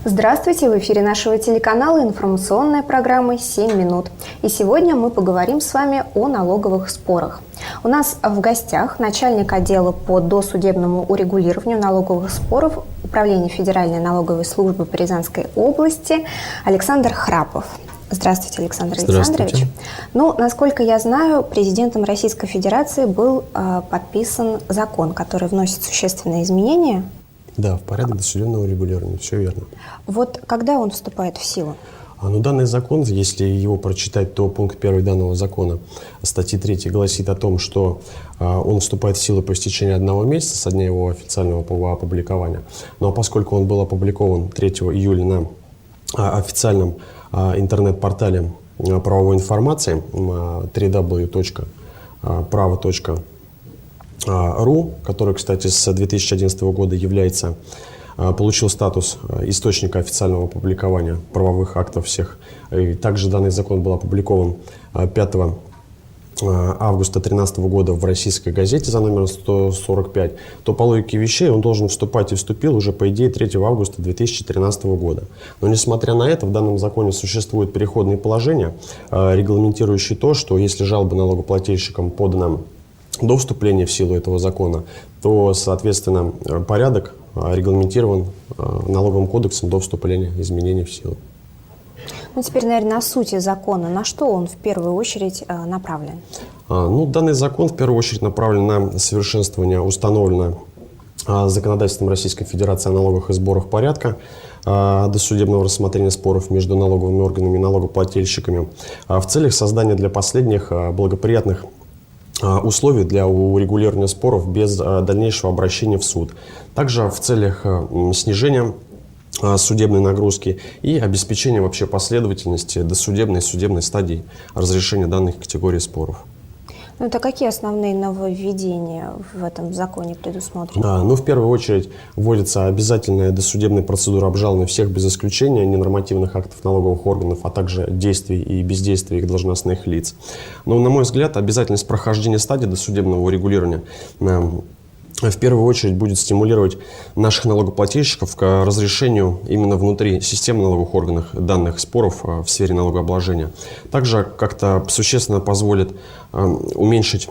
Здравствуйте! В эфире нашего телеканала информационная программа «7 минут». И сегодня мы поговорим с вами о налоговых спорах. У нас в гостях начальник отдела по досудебному урегулированию налоговых споров Управления Федеральной налоговой службы по Рязанской области Александр Храпов. Здравствуйте, Александр Александрович. Ну, насколько я знаю, президентом Российской Федерации был подписан закон, который вносит существенные изменения. Да, в порядок досудебного регулирования, все верно. Вот когда он вступает в силу? Данный закон, если его прочитать, то пункт 1 данного закона, статьи 3, гласит о том, что он вступает в силу по истечении 1 месяца со дня его официального опубликования. Но поскольку он был опубликован 3 июля на официальном интернет-портале правовой информации www.pravo.ru, который, кстати, с 2011 года получил статус источника официального опубликования правовых актов всех. И также данный закон был опубликован 5 августа 2013 года в российской газете за номером 145, то по логике вещей он должен вступать и вступил уже, по идее, 3 августа 2013 года. Но, несмотря на это, в данном законе существуют переходные положения, регламентирующие то, что если жалоба налогоплательщикам подана до вступления в силу этого закона, то, соответственно, порядок регламентирован налоговым кодексом до вступления изменений в силу. Ну, теперь, наверное, о сути закона. На что он в первую очередь направлен? Данный закон в первую очередь направлен на совершенствование установленного законодательством Российской Федерации о налогах и сборах порядка досудебного рассмотрения споров между налоговыми органами и налогоплательщиками в целях создания для последних благоприятных условий для урегулирования споров без дальнейшего обращения в суд. Также в целях снижения судебной нагрузки и обеспечения вообще последовательности досудебной и судебной стадии разрешения данных категорий споров. Ну, это какие основные нововведения в этом законе предусмотрены? В первую очередь вводится обязательная досудебная процедура обжалования всех без исключения ненормативных актов налоговых органов, а также действий и бездействий их должностных лиц. Но, на мой взгляд, обязательность прохождения стадии досудебного урегулирования в первую очередь будет стимулировать наших налогоплательщиков к разрешению именно внутри системы налоговых органов данных споров в сфере налогообложения. Также как-то существенно позволит уменьшить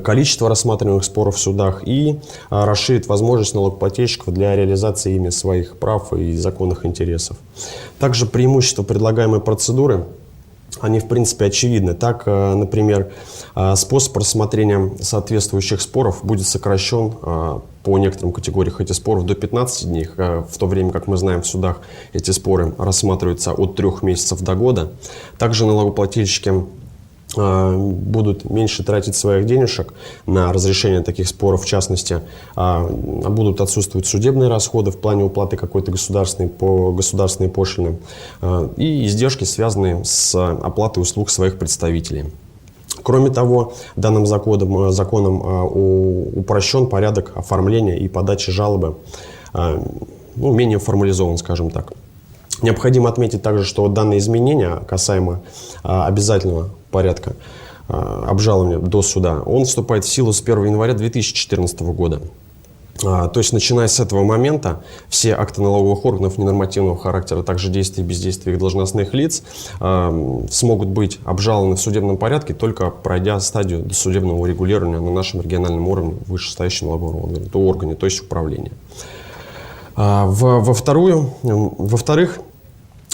количество рассматриваемых споров в судах и расширит возможность налогоплательщиков для реализации ими своих прав и законных интересов. Также преимущества предлагаемой процедуры, они в принципе очевидны. Так, например, способ рассмотрения соответствующих споров будет сокращен по некоторым категориям этих споров до 15 дней, в то время как мы знаем, в судах эти споры рассматриваются от 3 месяцев до года. Также налогоплательщики будут меньше тратить своих денежек на разрешение таких споров, в частности, будут отсутствовать судебные расходы в плане уплаты какой-то государственной пошлины и издержки, связанные с оплатой услуг своих представителей. Кроме того, данным законом упрощен порядок оформления и подачи жалобы, менее формализован, скажем так. Необходимо отметить также, что данные изменения касаемо обязательного порядка обжалования до суда, он вступает в силу с 1 января 2014 года. То есть, начиная с этого момента, все акты налоговых органов ненормативного характера, а также действия и бездействия их должностных лиц смогут быть обжалованы в судебном порядке, только пройдя стадию досудебного урегулирования на нашем региональном уровне, вышестоящем налоговом органе, то есть управления. Во-вторых,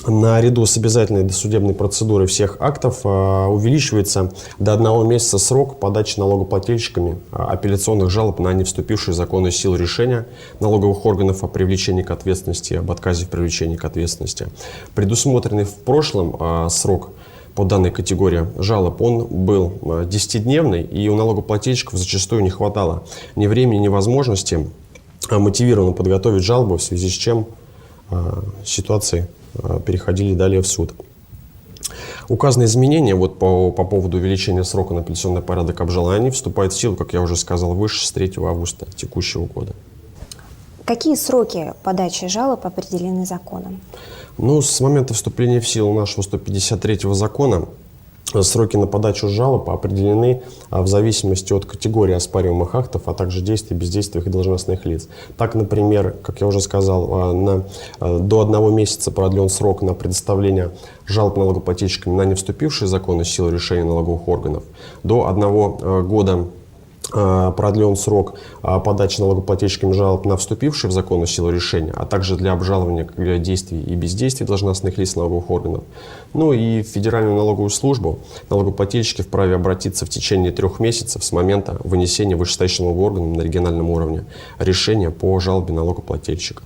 наряду с обязательной досудебной процедурой всех актов увеличивается до 1 месяца срок подачи налогоплательщиками апелляционных жалоб на не вступившие в законную силу решения налоговых органов о привлечении к ответственности и об отказе в привлечении к ответственности. Предусмотренный в прошлом срок по данной категории жалоб, он был 10-дневный, и у налогоплательщиков зачастую не хватало ни времени, ни возможности мотивированно подготовить жалобу, в связи с чем ситуации переходили далее в суд. Указанные изменения по поводу увеличения срока на апелляционный порядок обжалования, они вступают в силу, как я уже сказал, выше с 3 августа текущего года. Какие сроки подачи жалоб определены законом? С момента вступления в силу нашего 153-го закона Сроки на подачу жалоб определены в зависимости от категории оспариваемых актов, а также действий, бездействий их должностных лиц. Так, например, как я уже сказал, до 1 месяца продлен срок на предоставление жалоб налогоплательщиками на не вступившие в законную силу решения налоговых органов. До 1 года продлен срок подачи налогоплательщиками жалоб на вступившие в законную силу решения, а также для обжалования действий и бездействий должностных лиц налоговых органов. Ну и в Федеральную налоговую службу налогоплательщики вправе обратиться в течение 3 месяцев с момента вынесения вышестоящим налоговым органом на региональном уровне решения по жалобе налогоплательщика.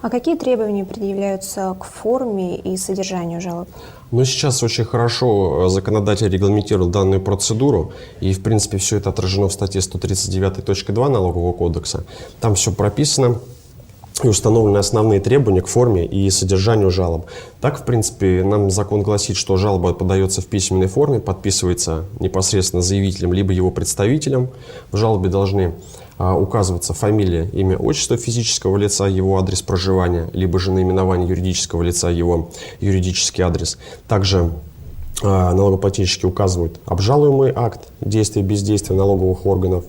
А какие требования предъявляются к форме и содержанию жалоб? Но сейчас очень хорошо законодатель регламентировал данную процедуру, и, в принципе, все это отражено в статье 139.2 Налогового кодекса. Там все прописано и установлены основные требования к форме и содержанию жалоб. Так, в принципе, нам закон гласит, что жалоба подается в письменной форме, подписывается непосредственно заявителем либо его представителем. В жалобе должны указываться фамилия, имя, отчество физического лица, его адрес проживания, либо же наименование юридического лица, его юридический адрес. Также налогоплательщики указывают обжалуемый акт действия, бездействия налоговых органов,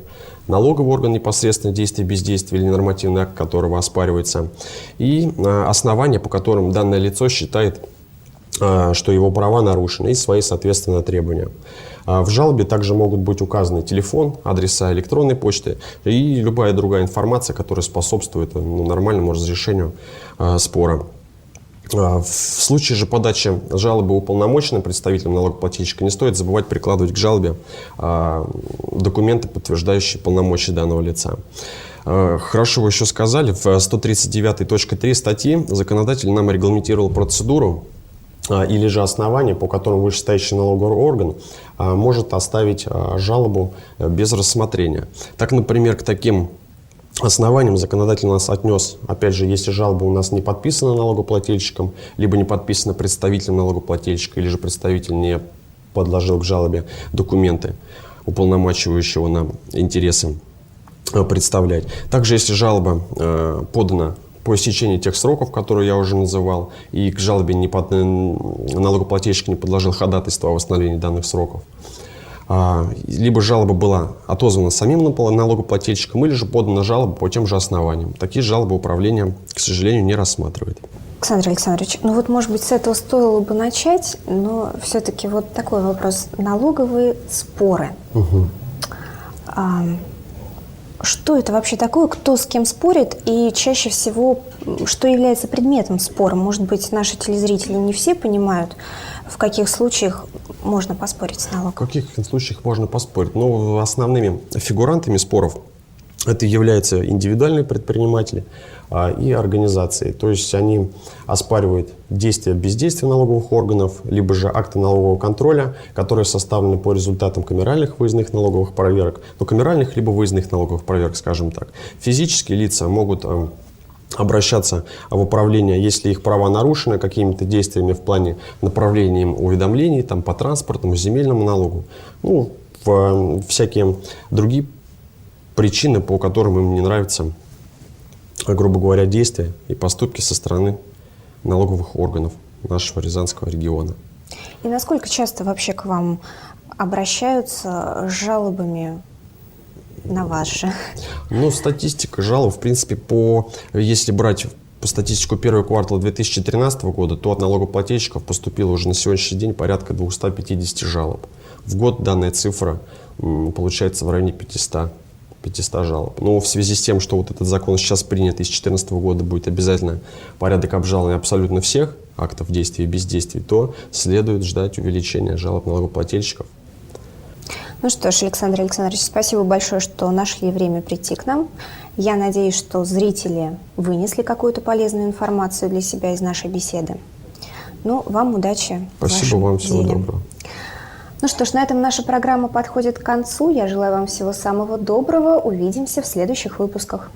налоговый орган непосредственно действия, бездействия или нормативный акт которого оспаривается, и основания, по которым данное лицо считает, что его права нарушены, и свои, соответственно, требования. В жалобе также могут быть указаны телефон, адреса электронной почты и любая другая информация, которая способствует нормальному разрешению спора. В случае же подачи жалобы уполномоченным представителем налогоплательщика не стоит забывать прикладывать к жалобе документы, подтверждающие полномочия данного лица. Хорошо вы еще сказали, в 139.3 статьи законодатель нам регламентировал процедуру или же основания, по которым вышестоящий налоговый орган может оставить жалобу без рассмотрения. Так, например, к таким основаниям законодатель нас отнес, опять же, если жалоба у нас не подписана налогоплательщиком, либо не подписана представителем налогоплательщика, или же представитель не подложил к жалобе документы, уполномачивающего нам интересы представлять. Также, если жалоба подана по истечении тех сроков, которые я уже называл, и к жалобе налогоплательщик не подложил ходатайство о восстановлении данных сроков, либо жалоба была отозвана самим налогоплательщиком, или же подана жалоба по тем же основаниям. Такие жалобы управление, к сожалению, не рассматривает. Александр Александрович, ну вот, может быть, с этого стоило бы начать, но все-таки вот такой вопрос. Налоговые споры. Угу. Что это вообще такое, кто с кем спорит и чаще всего, что является предметом спора? Может быть, наши телезрители не все понимают, в каких случаях можно поспорить с налогом? В каких случаях можно поспорить? Ну, основными фигурантами споров это являются индивидуальные предприниматели и организации. То есть они оспаривают действия, бездействия налоговых органов, либо же акты налогового контроля, которые составлены по результатам камеральных выездных налоговых проверок, ну, камеральных либо выездных налоговых проверок, скажем так. Физические лица могут обращаться в управление, если их права нарушены какими-то действиями в плане направления им уведомлений там, по транспортному, земельному налогу, ну, всякие другие причины, по которым им не нравятся, грубо говоря, действия и поступки со стороны налоговых органов нашего Рязанского региона. И насколько часто вообще к вам обращаются с жалобами на вас же? Ну, статистика жалоб, в принципе, если брать по статистику первого квартала 2013 года, то от налогоплательщиков поступило уже на сегодняшний день порядка 250 жалоб. В год данная цифра получается в районе 500 жалоб. Но в связи с тем, что вот этот закон сейчас принят и с 2014 года будет обязательно порядок обжалования абсолютно всех актов действий и бездействий, то следует ждать увеличения жалоб налогоплательщиков. Ну что ж, Александр Александрович, спасибо большое, что нашли время прийти к нам. Я надеюсь, что зрители вынесли какую-то полезную информацию для себя из нашей беседы. Ну, вам удачи. Спасибо вам, всего доброго. Ну что ж, на этом наша программа подходит к концу. Я желаю вам всего самого доброго. Увидимся в следующих выпусках.